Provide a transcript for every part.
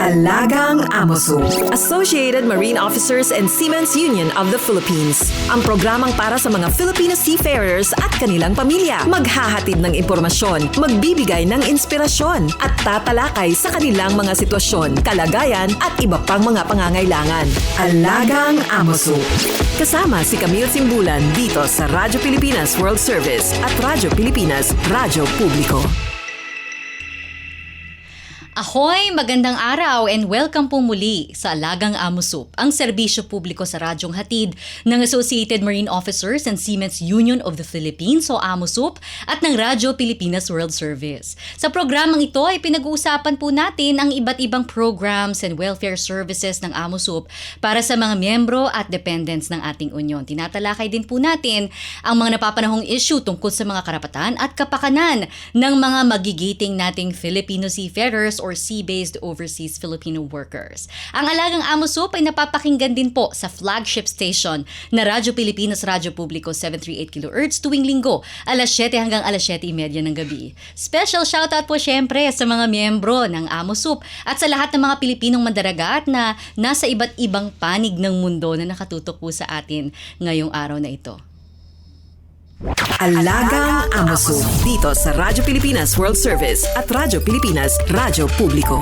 Alagang Amoso, Associated Marine Officers and Seamen's Union of the Philippines. Ang programang para sa mga Filipino seafarers at kanilang pamilya. Maghahatid ng impormasyon, magbibigay ng inspirasyon at tatalakay sa kanilang mga sitwasyon, kalagayan at iba pang mga pangangailangan. Alagang Amoso. Kasama si Camille Simbulan dito sa Radyo Pilipinas World Service at Radyo Pilipinas Radyo Publiko. Ahoy! Magandang araw and welcome po muli sa Alagang Amosup, ang serbisyo publiko sa radyong hatid ng Associated Marine Officers and Seamen's Union of the Philippines o Amosup at ng Radyo Pilipinas World Service. Sa programang ito ay pinag-uusapan po natin ang iba't ibang programs and welfare services ng Amosup para sa mga miyembro at dependents ng ating union. Tinatalakay din po natin ang mga napapanahong issue tungkol sa mga karapatan at kapakanan ng mga magigiting nating Filipino seafarers or sea-based overseas Filipino workers. Ang Alagang Amosup ay napapakinggan din po sa flagship station na Radyo Pilipinas Radyo Publiko 738 kHz tuwing linggo, alas 7 hanggang alas 7:30 ng gabi. Special shoutout po syempre sa mga miyembro ng Amosup at sa lahat ng mga Pilipinong mandaragat na nasa iba't ibang panig ng mundo na nakatutok po sa atin ngayong araw na ito. Alagang Amoso dito sa Radyo Pilipinas World Service at Radyo Pilipinas Radyo Publiko.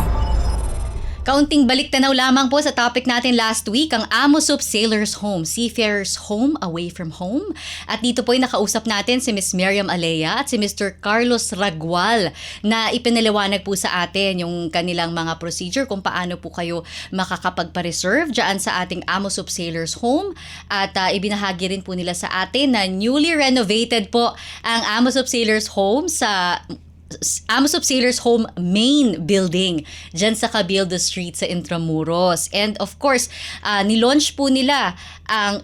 Kaunting balik tanaw lamang po sa topic natin last week, ang Amosup Sailors Home, Seafarers Home Away from Home. At dito po ay nakausap natin si Ms. Miriam Alea at si Mr. Carlos Ragual na ipinaliwanag po sa atin yung kanilang mga procedure kung paano po kayo makakapagpa-reserve dyan sa ating Amosup Sailors Home. At ibinahagi rin po nila sa atin na newly renovated po ang Amosup Sailors Home sa Amosup Sailors Home main building dyan sa Cabildo Street sa Intramuros. And of course, nilaunch po nila ang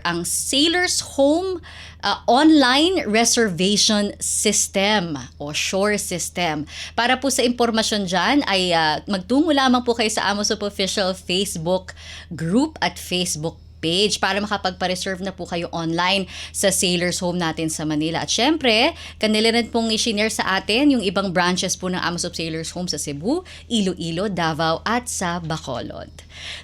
ang Sailors Home online reservation system o SHORE system. Para po sa impormasyon dyan ay magtungo lamang po kayo sa Amosup official Facebook group at Facebook page para makapagpa-reserve na po kayo online sa Sailors Home natin sa Manila. At syempre, kanila rin pong i-share sa atin yung ibang branches po ng Amosup Sailors Home sa Cebu, Iloilo, Davao at sa Bacolod.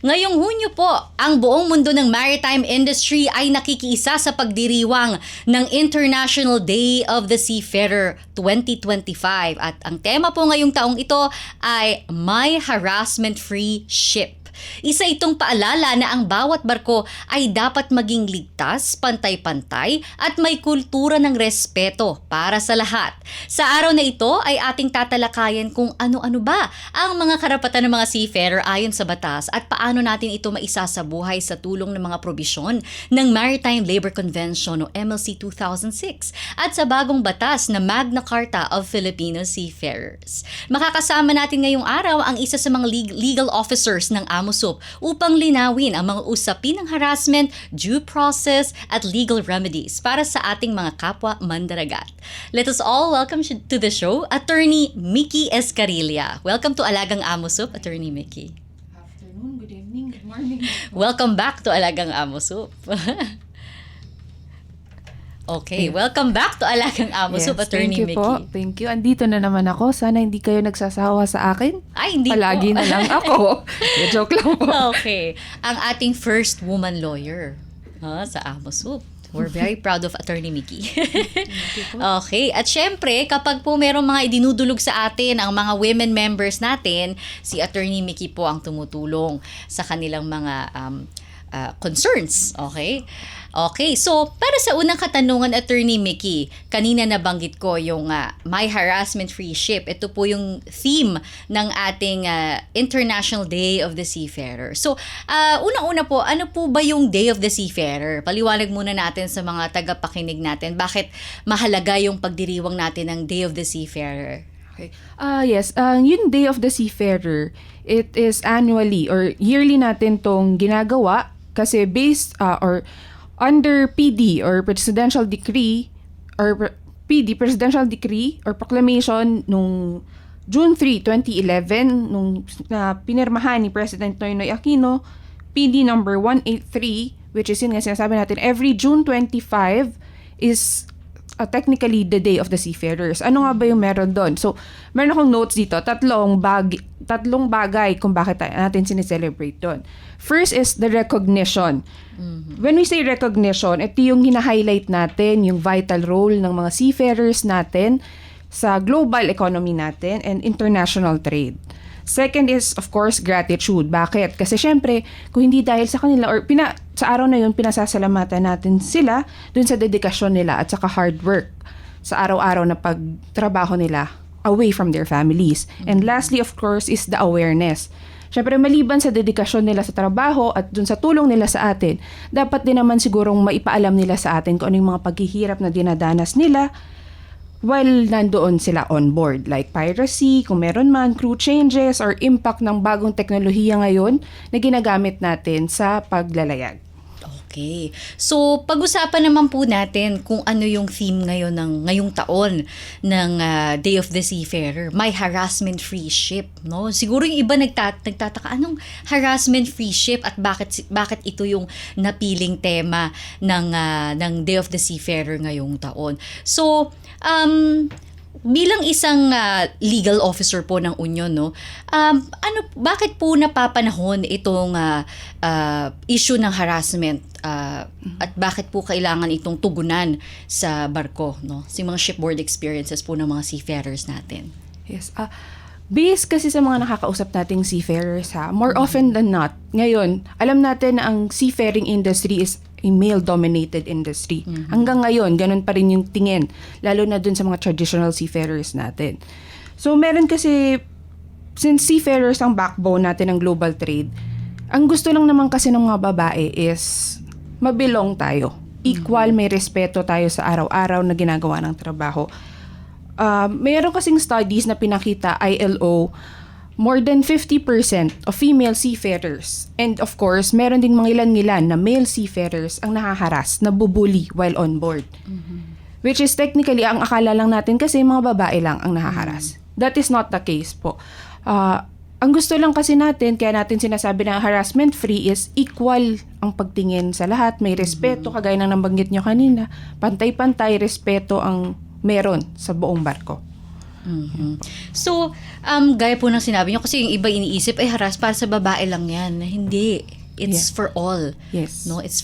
Ngayong Hunyo po, ang buong mundo ng maritime industry ay nakikiisa sa pagdiriwang ng International Day of the Seafarer 2025. At ang tema po ngayong taong ito ay My Harassment-Free Ship. Isa itong paalala na ang bawat barko ay dapat maging ligtas, pantay-pantay at may kultura ng respeto para sa lahat. Sa araw na ito ay ating tatalakayan kung ano-ano ba ang mga karapatan ng mga seafarer ayon sa batas at paano natin ito maisasabuhay sa tulong ng mga probisyon ng Maritime Labor Convention o MLC 2006 at sa bagong batas na Magna Carta of Filipino Seafarers. Makakasama natin ngayong araw ang isa sa mga legal officers ng Amosup upang linawin ang mga usapin ng harassment, due process at legal remedies para sa ating mga kapwa mandaragat. Let us all welcome to the show Attorney Mickey Escarilla. Welcome to Alagang Amosup, Attorney Mickey. Afternoon, good evening, good morning. Welcome back to Alagang Amosup. Okay, welcome back to Alagang Amosup, Attorney Mickey. Thank you. Andito na naman ako. Sana hindi kayo nagsasawa sa akin. Ay, hindi Palagi po. na lang ako. Joke lang po. Okay. Ang ating first woman lawyer sa Amosup. We're very proud of Attorney Mickey. Okay. At syempre, kapag po merong mga idinudulog sa atin, ang mga women members natin, si Attorney Mickey po ang tumutulong sa kanilang mga concerns. Okay? Okay, so para sa unang katanungan, Attorney Mickey, kanina nabanggit ko yung My Harassment-Free Ship. Ito po yung theme ng ating International Day of the Seafarer. So, unang-una po, ano po ba yung Day of the Seafarer? Paliwanag muna natin sa mga tagapakinig natin. Bakit mahalaga yung pagdiriwang natin ng Day of the Seafarer? Okay. Yes, yung Day of the Seafarer, it is annually or yearly natin tong ginagawa kasi based or under PD or Presidential Decree or Presidential Decree or Proclamation nung June 3, 2011 nung pinirmahan ni President Noynoy Aquino, PD number 183, which is yun nga sinasabi natin, every June 25 is technically the Day of the Seafarers. Ano nga ba yung meron doon? So, meron akong notes dito, tatlong bagay kung bakit natin sineselebrate doon. First is the recognition. When we say recognition, ito yung hina-highlight natin, yung vital role ng mga seafarers natin sa global economy natin and international trade. Second is, of course, gratitude. Bakit? Kasi syempre, kung hindi dahil sa kanila or sa araw na yun, pinasasalamatan natin sila dun sa dedikasyon nila at saka hard work sa araw-araw na pagtrabaho nila away from their families. And lastly, of course, is the awareness. Syempre, maliban sa dedikasyon nila sa trabaho at dun sa tulong nila sa atin, dapat din naman sigurong maipaalam nila sa atin kung ano yung mga paghihirap na dinadanas nila while nandoon sila on board. Like piracy, kung meron man, crew changes, or impact ng bagong teknolohiya ngayon na ginagamit natin sa paglalayag. Okay. So, pag-usapan naman po natin kung ano yung theme ngayon ng ngayong taon ng Day of the Seafarer. May harassment-free ship, no? Siguro yung iba nagtataka, anong harassment-free ship at bakit ito yung napiling tema ng Day of the Seafarer ngayong taon. So, bilang isang legal officer po ng Union, no, bakit po napapanahon itong issue ng harassment at bakit po kailangan itong tugunan sa barko, no? Si mga shipboard experiences po ng mga seafarers natin. Yes. Based kasi sa mga nakakausap nating seafarers, more often than not, ngayon, alam natin na ang seafaring industry is a male-dominated industry. Hanggang ngayon, ganun pa rin yung tingin, lalo na dun sa mga traditional seafarers natin. So, meron kasi, since seafarers ang backbone natin ng global trade, ang gusto lang naman kasi ng mga babae is mabilong tayo. Equal, may respeto tayo sa araw-araw na ginagawa ng trabaho. Mayroon kasing studies na pinakita, ILO, more than 50% of female seafarers. And of course, meron ding mga ilan-ilan na male seafarers ang nahaharas, nabubuli while on board. Which is technically, ang akala lang natin kasi mga babae lang ang nahaharas. That is not the case po. Ang gusto lang kasi natin, kaya natin sinasabi na harassment-free is equal ang pagtingin sa lahat. May respeto, kagaya ng nabanggit nyo kanina. Pantay-pantay, respeto ang meron sa buong barko. So, gaya po ng sinabi nyo, kasi yung iba iniisip, harass para sa babae lang yan. Hindi. It's for all. Yes. No, it's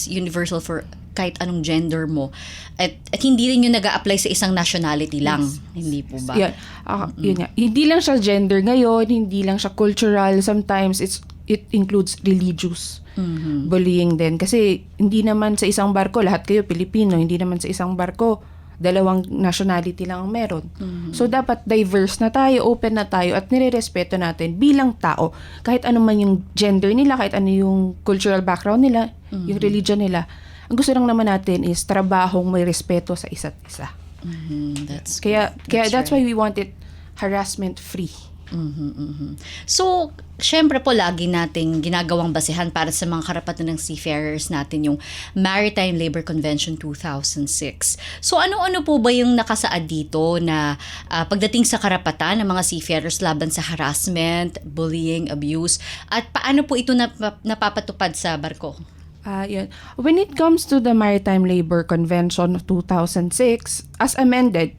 universal for kahit anong gender mo. At hindi rin yung nag-a-apply sa isang nationality lang. Yes. Hindi po ba? Yun. Yun nga. Hindi lang siya gender ngayon, hindi lang siya cultural. Sometimes it includes religious bullying din. Kasi hindi naman sa isang barko, lahat kayo Pilipino, hindi naman sa isang barko, dalawang nationality lang ang meron. So, dapat diverse na tayo, open na tayo, at nirerespeto natin bilang tao. Kahit ano man yung gender nila, kahit ano yung cultural background nila, yung religion nila. Ang gusto lang naman natin is trabahong may respeto sa isa't isa. That's why we want it harassment-free. So, syempre po lagi nating ginagawang basehan para sa mga karapatan ng seafarers natin yung Maritime Labor Convention 2006. So, ano-ano po ba yung nakasaad dito na pagdating sa karapatan ng mga seafarers laban sa harassment, bullying, abuse, at paano po ito napapatupad sa barko? Yun. When it comes to the Maritime Labor Convention of 2006, as amended,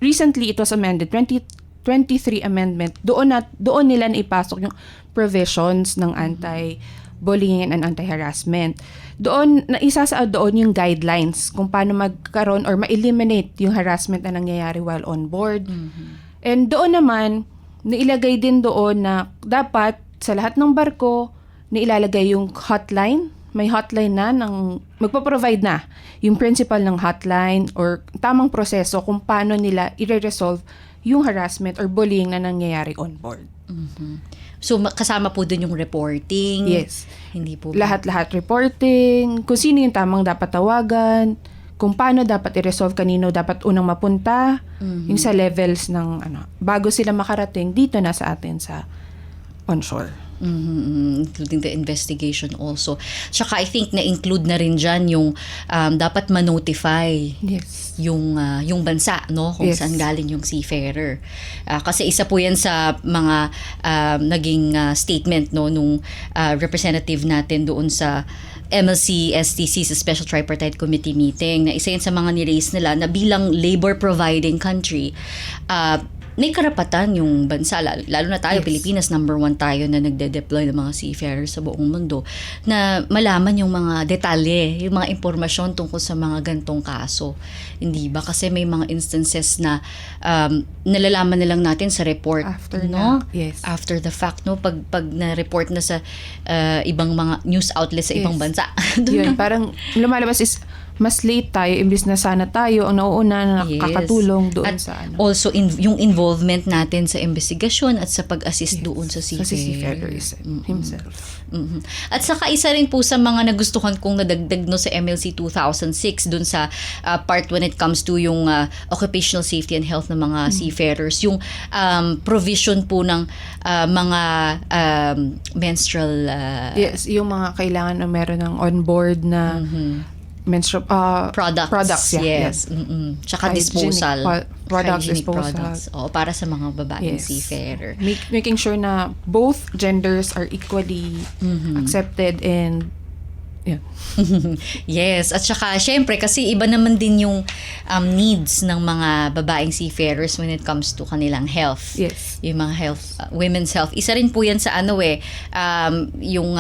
recently it was amended, 23 amendment, doon nila naipasok yung provisions ng anti-bullying and anti-harassment. Isasaad doon yung guidelines kung paano magkaroon or ma-eliminate yung harassment na nangyayari while on board. And doon naman, nailagay din doon na dapat sa lahat ng barko, nailalagay yung hotline. May hotline na, magpo-provide na yung principal ng hotline or tamang proseso kung paano nila i-resolve yung harassment or bullying na nangyayari on board. So, kasama po dun yung reporting? Yes. Hindi po ba? Lahat-lahat reporting, kung sino yung tamang dapat tawagan, kung paano dapat i-resolve, kanino dapat unang mapunta, yung sa levels ng bago sila makarating dito na sa atin sa onshore. Including the investigation also. Tsaka I think na-include na rin dyan yung dapat ma-notify Yes. yung bansa, no, kung Yes. saan galing yung seafarer. Kasi isa po yan sa mga naging statement, no, nung representative natin doon sa MLC STC sa Special Tripartite Committee meeting, na isa yan sa mga ni-raise nila na bilang labor providing country, may karapatan yung bansa, lalo na tayo, Yes. Pilipinas, number 1 tayo na nagde-deploy ng mga seafarers sa buong mundo, na malaman yung mga detalye, yung mga impormasyon tungkol sa mga gantong kaso. Hindi ba? Kasi may mga instances na nalalaman na lang natin sa report. After no? na, yes. After the fact, no? Pag na-report na sa ibang mga news outlets sa ibang Yes. bansa. Yun, parang lumalabas is mas late tayo imbis na sana tayo ang nauuna na nakakatulong doon At sa also yung involvement natin sa investigasyon at sa pag-assist doon sa seafarer. Sa seafarer himself. At saka isa rin po sa mga nagustuhan kong nadagdag, no, sa MLC 2006 dun sa part when it comes to yung occupational safety and health ng mga seafarers, yung provision po ng mga menstrual Yes, yung mga kailangan na meron ng on-board na menstrual products, yeah. yes. Tsaka Hygienic disposal. products, Hygienic disposal. products. Oo, para sa mga babaeng Yes. seafarer. Making sure na both genders are equally accepted and yeah. Yes, at saka syempre kasi iba naman din yung needs ng mga babaeng seafarers when it comes to kanilang health. Yes. Yung mga health, women's health. Isa rin po yan sa yung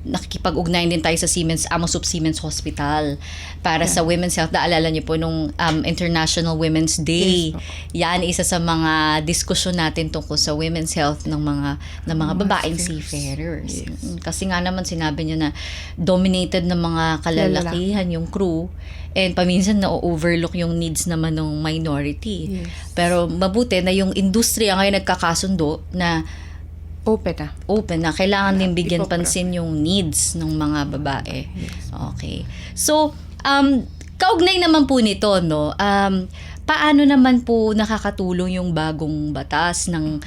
nakikipag-ugnayan din tayo sa AMOSUP Siemens Hospital para sa women's health. Naalala niyo po nung International Women's Day. Yes, Yan, isa sa mga diskusyon natin tungkol sa women's health ng mga babaeng seafarers. Yes. Kasi nga naman sinabi niyo na dominated ng mga kalalakihan yung crew, and paminsan na-overlook yung needs naman ng minority. Yes. Pero mabuti na yung industriya ngayon nagkakasundo na open na. kailangan din bigyan Ipopro. pansin yung needs ng mga babae. Okay. So, kaugnay naman po nito, no? Paano naman po nakakatulong yung bagong batas ng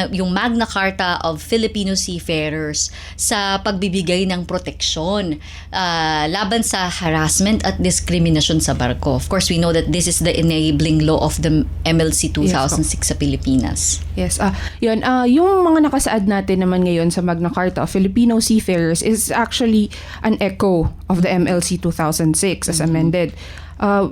yung Magna Carta of Filipino Seafarers sa pagbibigay ng proteksyon laban sa harassment at discrimination sa barko? Of course, we know that this is the enabling law of the MLC 2006 sa Pilipinas. Yes. Yun. Yung mga nakasaad natin naman ngayon sa Magna Carta of Filipino Seafarers is actually an echo of the MLC 2006 as amended.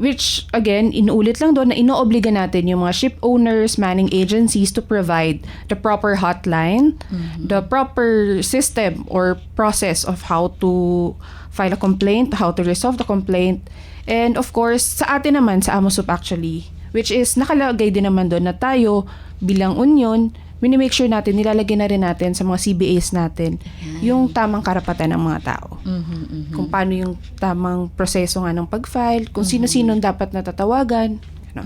Which, again, inuulit lang doon na inoobliga natin yung mga ship owners, manning agencies to provide the proper hotline, the proper system or process of how to file a complaint, how to resolve the complaint, and of course, sa atin naman, sa AMOSUP actually, which is nakalagay din naman doon na tayo bilang union, minimake sure natin, nilalagay na rin natin sa mga CBAs natin yung tamang karapatan ng mga tao. Kung paano yung tamang proseso nga ng pag-file, kung sino-sino dapat natatawagan. Ano,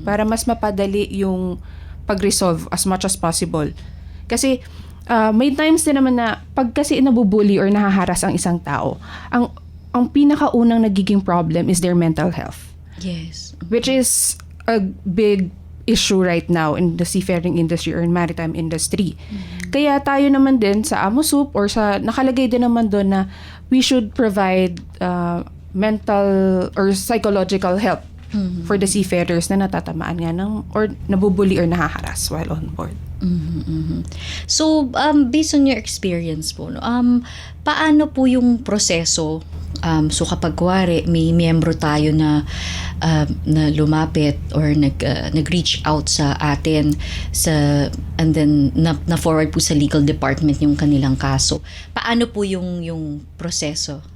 para mas mapadali yung pag-resolve as much as possible. Kasi may times din naman na pag kasi nabubuli or nahaharas ang isang tao, ang pinakaunang nagiging problem is their mental health. Yes. Which is a big issue right now in the seafaring industry or in maritime industry. Kaya tayo naman din sa AMOSUP or sa nakalagay din naman doon na we should provide mental or psychological help for the seafarers na natatamaan nga ng or nabubuli or nahaharas while on board. So, based on your experience po, no, paano po yung proseso? So kapag kuwari may miyembro tayo na lumapit or nag-reach out sa atin and then na forward po sa legal department yung kanilang kaso, paano po yung proseso?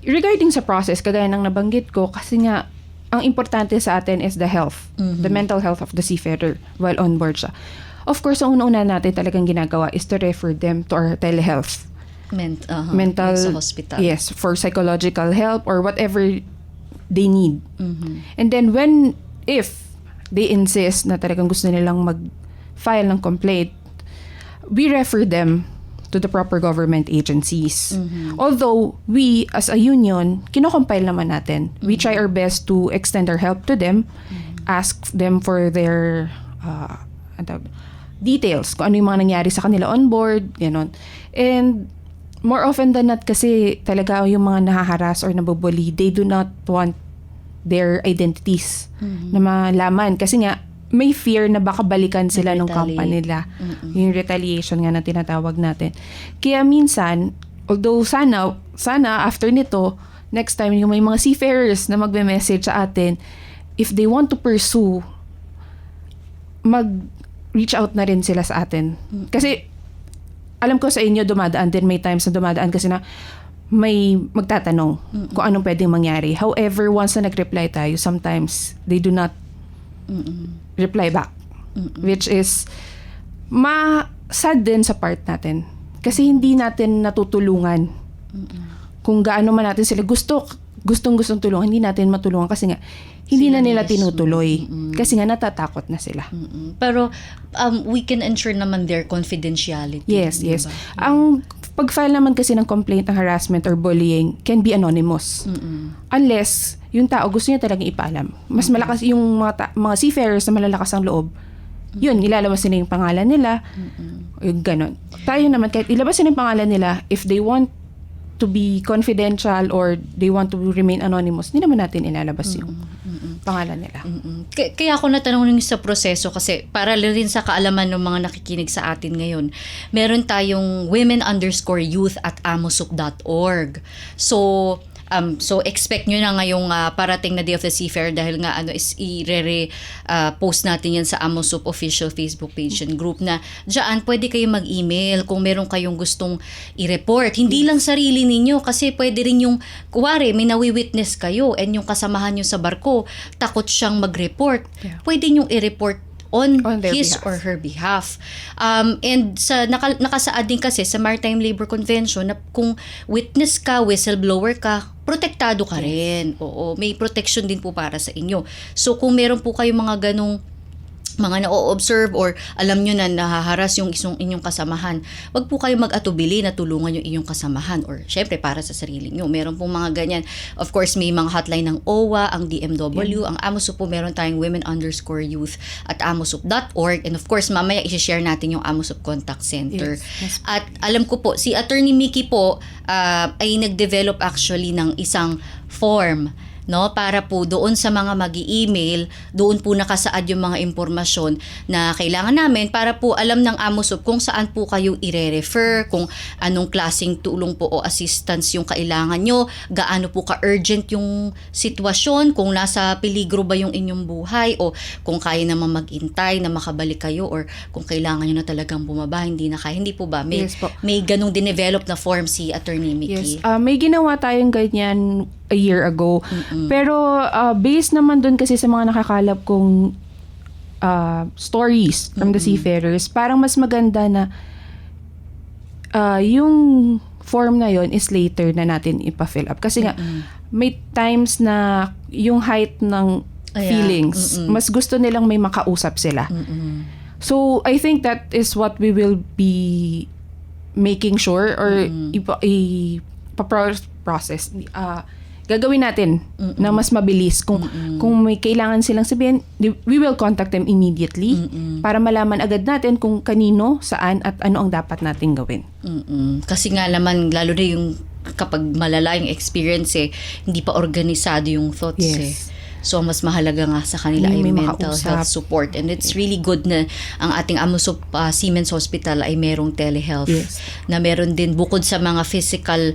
Regarding sa process, kagaya ng nabanggit ko, kasi nga ang importante sa atin is the health, the mental health of the seafarer while on board siya. Of course, ang una-una natin talagang ginagawa is to refer them to our telehealth. Mental sa hospital. Yes, for psychological help or whatever they need. And then if they insist na talagang gusto nilang mag-file ng complaint, we refer them to the proper government agencies. Although we as a union, kino-compile naman natin. We try our best to extend our help to them, ask them for their details kung ano yung mga nangyari sa kanila on board, gano'n. And more often than not kasi talaga yung mga nahaharas or nabubuli, they do not want their identities na malaman. Kasi nga, may fear na baka balikan sila ng company nila. Yung retaliation nga na tinatawag natin. Kaya minsan, although sana after nito, next time yung may mga seafarers na magbe-message sa atin, if they want to pursue, mag-reach out na rin sila sa atin. Kasi alam ko sa inyo dumadaan din, may times na dumadaan kasi na may magtatanong kung anong pwedeng mangyari. However, once na nag-reply tayo, sometimes they do not reply back. Which is sad din sa part natin. Kasi hindi natin natutulungan. Kung gaano man natin sila gustong tulungan, hindi natin matulungan kasi nga hindi Sila na nila mismo. tinutuloy. Kasi nga natatakot na sila. Pero we can ensure naman their confidentiality. Yes, di yes. ba? Ang pag-file naman kasi ng complaint ng harassment or bullying can be anonymous. Unless yung tao gusto niya talagang ipaalam. Mas malakas yung mga seafarers na malalakas ang loob. Yun, ilalabas nila yung pangalan nila. Yung ganon. Tayo naman, kahit ilabas nila yung pangalan nila, if they want to be confidential or they want to remain anonymous, hindi naman natin ilalabas yung pangalan nila. Kaya ako natanong sa proseso kasi para rin sa kaalaman ng mga nakikinig sa atin ngayon, meron tayong women_youth@amosup.org. So expect nyo na ngayong parating na Day of the Seafarer dahil nga is post natin yan sa Amosup official Facebook page and group na diyan pwede kayo mag-email kung meron kayong gustong i-report. Hindi lang sarili ninyo kasi pwede rin yung kuwari may nawi-witness kayo and yung kasamahan nyo sa barko takot siyang mag-report. Yeah. Pwede nyo i-report on their his behalf. or her behalf. And nakasaad din kasi sa Maritime Labor Convention na kung witness ka, whistleblower ka, protektado ka rin. Oo, may protection din po para sa inyo. So kung meron po kayong mga ganong mga na-observe or alam nyo na nahaharas yung inyong kasamahan, wag po kayo mag-atubili na tulungan yung inyong kasamahan or syempre para sa sarili nyo. Meron pong mga ganyan. Of course, may mga hotline ng OWA, ang DMW, ang Amosup po meron tayong women_youth@amosup.org and of course, mamaya i-share natin yung Amosup Contact Center. Yes. At alam ko po, si Attorney Mickey po ay nag-develop actually ng isang form para po doon sa mga magi-email, doon po nakasaad yung mga impormasyon na kailangan namin para po alam ng Amosup kung saan po kayo i-refer, kung anong klaseng tulong po o assistance yung kailangan nyo, gaano po ka-urgent yung sitwasyon, kung nasa peligro ba yung inyong buhay o kung kaya naman mag-intay na makabalik kayo or kung kailangan nyo na talagang bumaba, hindi na kaya. Hindi po ba? Yes po. May ganong dinevelop na form si Attorney Mickey. Yes. May ginawa tayong ganyan a year ago. Pero based naman dun kasi sa mga nakakalap kong stories from the seafarers, parang mas maganda na yung form na yon is later na natin ipa-fill up. Kasi nga, may times na yung height ng feelings, mas gusto nilang may makausap sila. So, I think that is what we will be making sure or ipa-process. Gagawin natin na mas mabilis. Kung may kailangan silang sabihin, we will contact them immediately para malaman agad natin kung kanino, saan, at ano ang dapat natin gawin. Kasi nga naman, lalo na yung kapag malala yung experience hindi pa organisado yung thoughts Yes. So, mas mahalaga nga sa kanila ay May mental makausap. health support. And it's really good na ang ating Amosup Seamen's Hospital ay merong telehealth. Yes. Na meron din, bukod sa mga physical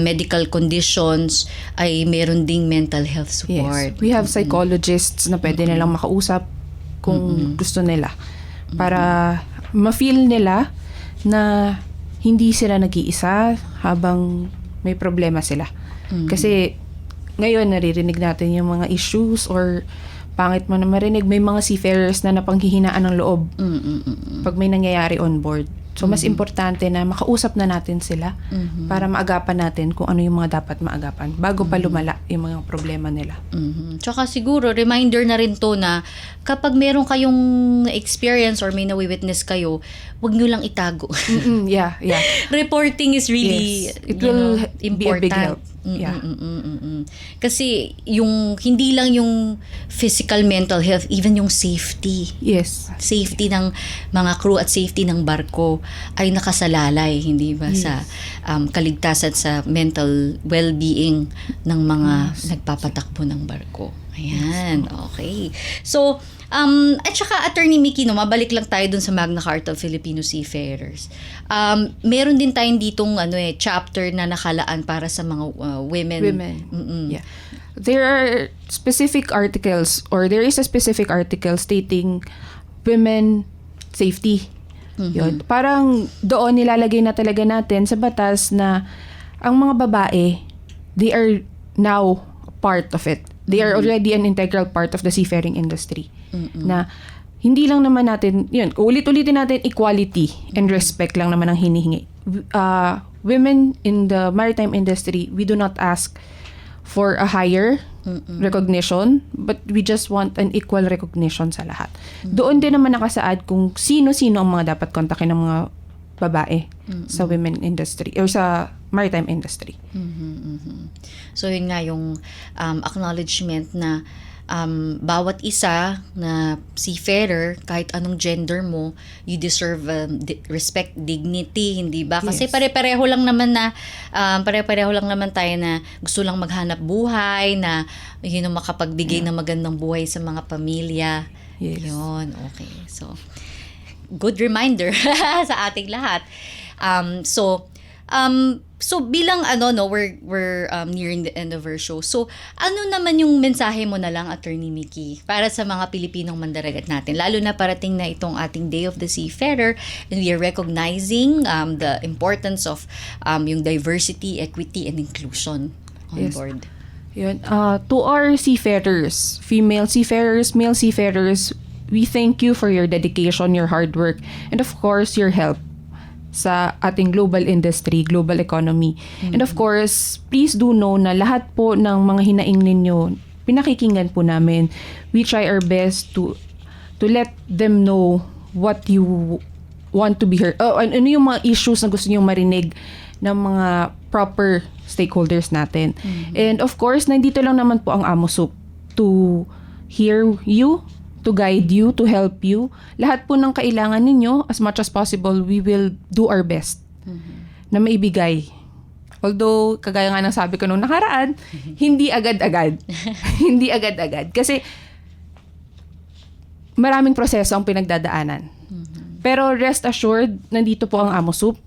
medical conditions, ay meron ding mental health support. Yes. We have psychologists na pwede nilang makausap kung gusto nila. Para ma-feel nila na hindi sila nag-iisa habang may problema sila. Kasi ngayon naririnig natin yung mga issues or pangit mo na marinig, may mga seafarers na napanghihinaan ng loob pag may nangyayari on board. So, mas importante na makausap na natin sila para maagapan natin kung ano yung mga dapat maagapan bago pa lumala yung mga problema nila. Tsaka siguro, reminder na rin to na kapag meron kayong experience or may nawi-witness kayo, wag nyo lang itago. Yeah. Reporting is really Yes. It will be a big important. help. Yeah. Kasi yung hindi lang yung physical, mental health, even yung safety. Yes. Safety ng mga crew at safety ng barko ay nakasalalay, hindi ba, sa kaligtasan sa mental well-being ng mga nagpapatakbo ng barko. Ayan, okay. So, at saka Attorney Mickey, no, mabalik lang tayo dun sa Magna Carta of Filipino Seafarers. Meron din tayong ditong chapter na nakalaan para sa mga women. Yeah. There are specific articles, or there is a specific article stating women safety. Yun. Parang doon nilalagay na talaga natin sa batas na ang mga babae, they are now part of it. They are already an integral part of the seafaring industry. Na hindi lang naman natin, yun, ulit-ulitin natin, equality and respect lang naman ang hinihingi. Women in the maritime industry, we do not ask for a higher recognition, but we just want an equal recognition sa lahat. Doon din naman nakasaad kung sino-sino ang mga dapat kontakin ng mga babae sa women industry or sa maritime industry. So yun nga yung acknowledgement na bawat isa na seafarer, kahit anong gender mo, you deserve respect, dignity, hindi ba? Kasi Yes. pare-pareho lang naman tayo na gusto lang maghanap buhay, na yun ang makapagbigay ng magandang buhay sa mga pamilya. Yes. Yun, okay. So, good reminder sa ating lahat. So bilang we're nearing the end of our show. So ano naman yung mensahe mo na lang, Attorney Mickey, para sa mga Pilipinong mandaragat natin, lalo na parating na itong ating Day of the Seafarer, and we are recognizing the importance of yung diversity, equity, and inclusion on Yes. board. Yun. To our seafarers, female seafarers, male seafarers, we thank you for your dedication, your hard work, and of course, your help sa ating global industry, global economy. And of course, please do know na lahat po ng mga hinaing ninyo, pinakikinggan po namin. We try our best to let them know what you want to be heard. Ano yung mga issues na gusto nyo marinig ng mga proper stakeholders natin. And of course, nandito lang naman po ang AMOSUP to hear you, to guide you, to help you. Lahat po ng kailangan ninyo, as much as possible, we will do our best na maibigay. Although, kagaya nga ng sabi ko nung nakaraan, hindi agad-agad. Hindi agad-agad. Kasi, maraming proseso ang pinagdadaanan. Pero rest assured, nandito po ang AMOSUP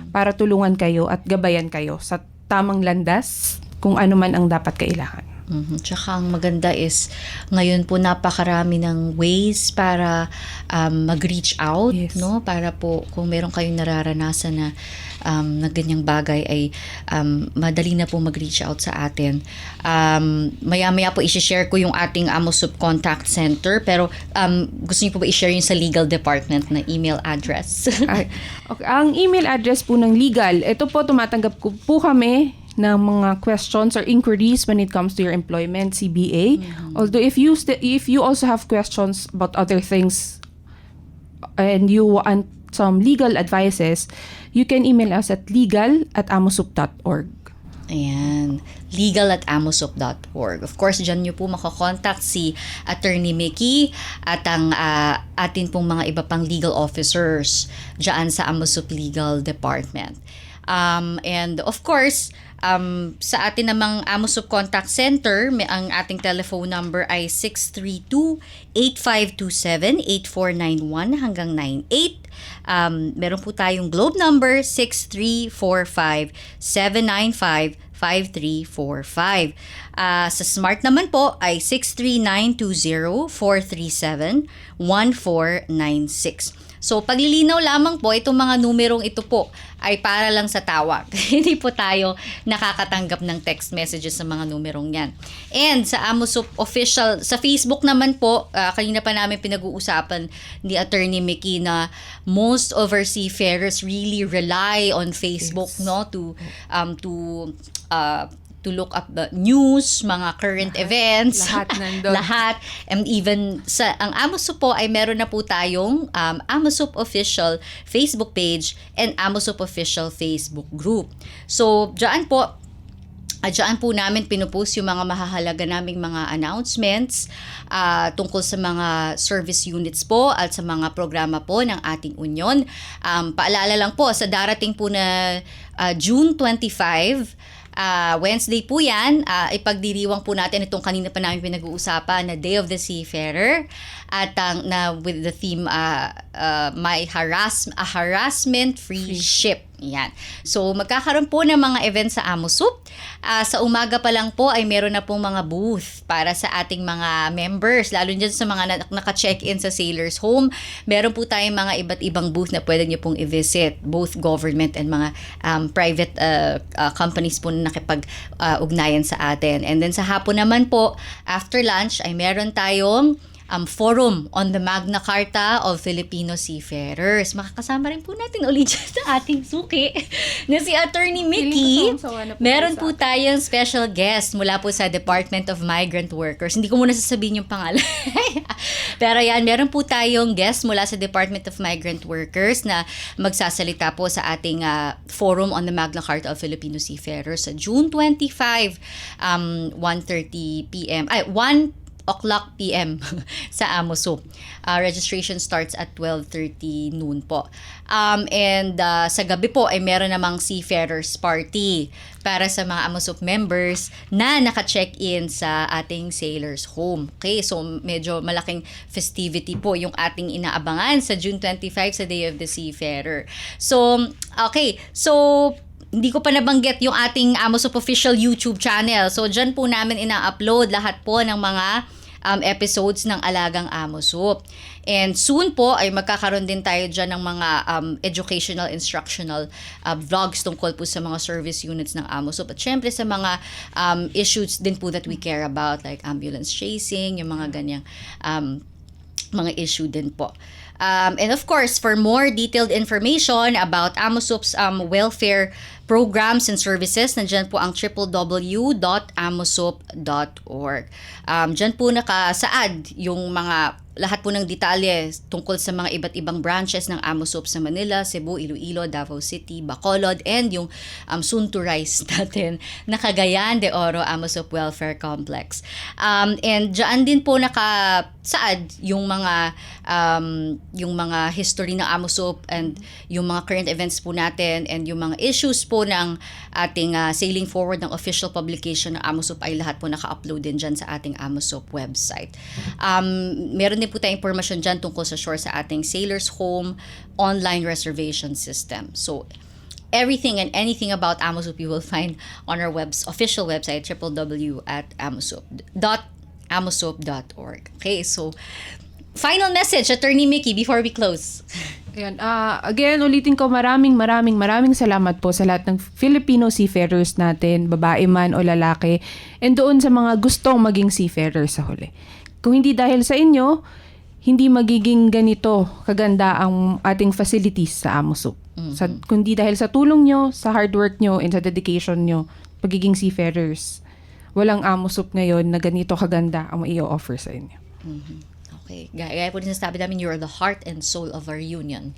para tulungan kayo at gabayan kayo sa tamang landas kung ano man ang dapat kailangan. Tsaka ang maganda is ngayon po napakarami ng ways para mag-reach out, Yes. no? Para po kung meron kayong nararanasan na ganyang bagay ay madali na po mag-reach out sa atin. Maya-maya po i-share ko yung ating AMOSUP Contact Center, pero gusto niyo po ba i-share yung sa legal department na email address? Okay. Ang email address po ng legal, ito po tumatanggap po kami ng mga questions or inquiries when it comes to your employment, CBA. Although if you also have questions about other things and you want some legal advices, you can email us at legal@amosup.org. Ayan, legal@amosup.org. Of course, dyan nyo po makakontakt si Attorney Mickey at ang atin pong mga iba pang legal officers dyan sa AMOSUP Legal Department. And of course, sa atin namang AMOSUP Contact Center, ang ating telephone number ay 632-8527, 8491 hanggang 98. Meron po tayong globe number 6345-795-5345. Sa smart naman po ay 63920-437-1496. So, paglilinaw lamang po, itong mga numerong ito po ay para lang sa tawag. Hindi po tayo nakakatanggap ng text messages sa mga numerong yan. And sa AMOSUP official, sa Facebook naman po, kanina pa namin pinag-uusapan ni Attorney Mickey na most of our seafarers really rely on Facebook, no, to look up the news, mga current events. Lahat nandun. Lahat. And even ang AMOSUP po ay meron na po tayong AMOSUP official Facebook page and AMOSUP official Facebook group. So, dyan po, Diyan po namin pinupost yung mga mahahalaga naming mga announcements tungkol sa mga service units po at sa mga programa po ng ating union. Paalala lang po, sa darating po na June 25, Wednesday po yan, ipagdiriwang po natin itong kanina pa namin pinag-uusapan na Day of the Seafarer at with the theme harassment-free ship. Yan. So magkakaroon po ng mga events sa AMOSUP. Sa umaga pa lang po ay meron na pong mga booth para sa ating mga members, lalo dyan sa mga naka-check-in sa Sailors Home. Meron po tayong mga iba't ibang booth na pwede nyo pong i-visit, both government and mga private companies po na nakipag-ugnayan sa atin. And then sa hapon naman po, after lunch, ay meron tayong forum on the Magna Carta of Filipino Seafarers. Makakasama rin po natin ulit dyan sa ating suki na si Attorney Mickey. Meron po tayong special guest mula po sa Department of Migrant Workers. Hindi ko muna sasabihin yung pangalan. Pero yan, meron po tayong guest mula sa Department of Migrant Workers na magsasalita po sa ating forum on the Magna Carta of Filipino Seafarers sa June 25, 1:30 p.m. 1:00 p.m. sa AMOSUP. Registration starts at 12:30 noon po. And sa gabi po ay meron namang Seafarers Party para sa mga AMOSUP members na naka-check-in sa ating Sailors Home. Okay, so medyo malaking festivity po yung ating inaabangan sa June 25 sa Day of the Seafarer. So, okay. So, hindi ko pa nabanggit yung ating AMOSUP official YouTube channel. So, dyan po namin ina-upload lahat po ng mga episodes ng Alagang AMOSUP. And soon po ay magkakaroon din tayo dyan ng mga educational, instructional vlogs tungkol po sa mga service units ng AMOSUP. At syempre sa mga issues din po that we care about, like ambulance chasing, yung mga ganyang mga issue din po. And of course, for more detailed information about AMOSUP's welfare programs and services, nandyan po ang www.amosup.org. Dyan po nakasaad yung mga lahat po ng detalye tungkol sa mga iba't ibang branches ng AMOSUP sa Manila, Cebu, Iloilo, Davao City, Bacolod, and yung soon to rise natin na Cagayan de Oro AMOSUP Welfare Complex. And dyan din po nakasaad yung mga history ng AMOSUP and yung mga current events po natin and yung mga issues po ng ating Sailing Forward ng official publication ng AMOSUP ay lahat po naka-upload din dyan sa ating AMOSUP website. Meron din po tayong impormasyon dyan tungkol sa shore sa ating Sailors Home online reservation system. So, everything and anything about AMOSUP you will find on our official website, www.amosup.org. Okay, so, final message, Attorney Mickey, before we close. Ayan, again, ulitin ko, maraming salamat po sa lahat ng Filipino seafarers natin, babae man o lalaki, and doon sa mga gustong maging seafarers sa huli. Kung hindi dahil sa inyo, hindi magiging ganito kaganda ang ating facilities sa AMOSUP. Kundi dahil sa tulong nyo, sa hard work nyo, and sa dedication nyo, pagiging seafarers, walang AMOSUP ngayon na ganito kaganda ang i-offer sa inyo. Okay. Gaya po din sabi namin, you are the heart and soul of our union,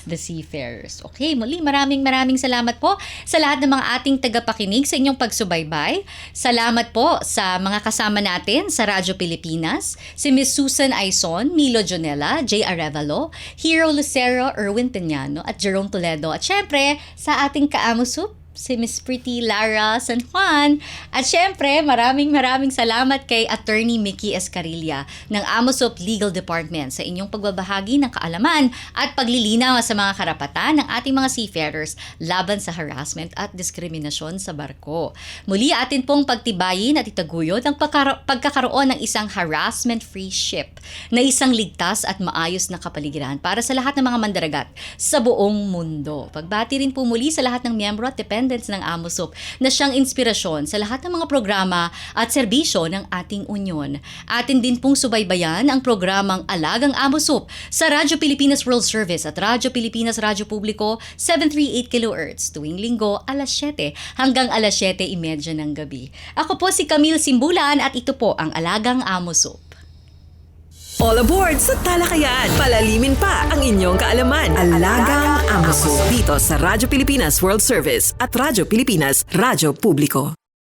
the Seafarers. Okay, muli maraming salamat po sa lahat ng mga ating tagapakinig sa inyong pagsubaybay. Salamat po sa mga kasama natin sa Radyo Pilipinas, si Miss Susan Aison, Milo Jonella, J. Arevalo, Hero Lucero, Erwin Peñano, at Jerome Toledo. At syempre, sa ating ka-AMOSUP, si Miss Pretty Lara San Juan. At syempre, maraming salamat kay Attorney Mickey Escarilla ng AMOSUP Legal Department sa inyong pagbabahagi ng kaalaman at paglilinaw sa mga karapatan ng ating mga seafarers laban sa harassment at diskriminasyon sa barko. Muli atin pong pagtibayin at itaguyod ang pagkakaroon ng isang harassment-free ship na isang ligtas at maayos na kapaligiran para sa lahat ng mga mandaragat sa buong mundo. Pagbati rin po muli sa lahat ng miyembro at dependents ng AMOSUP na siyang inspirasyon sa lahat ng mga programa at serbisyo ng ating union. Atin din pong subaybayan ang programang Alagang AMOSUP sa Radyo Pilipinas World Service at Radyo Pilipinas Radyo Publiko 738 kHz tuwing linggo alas 7 hanggang alas 7:30 ng gabi. Ako po si Camille Simbulan at ito po ang Alagang AMOSUP. All aboard sa talakayan. Palalimin pa ang inyong kaalaman. Alagang AMOSUP dito sa Radyo Pilipinas World Service at Radyo Pilipinas Radyo Publiko.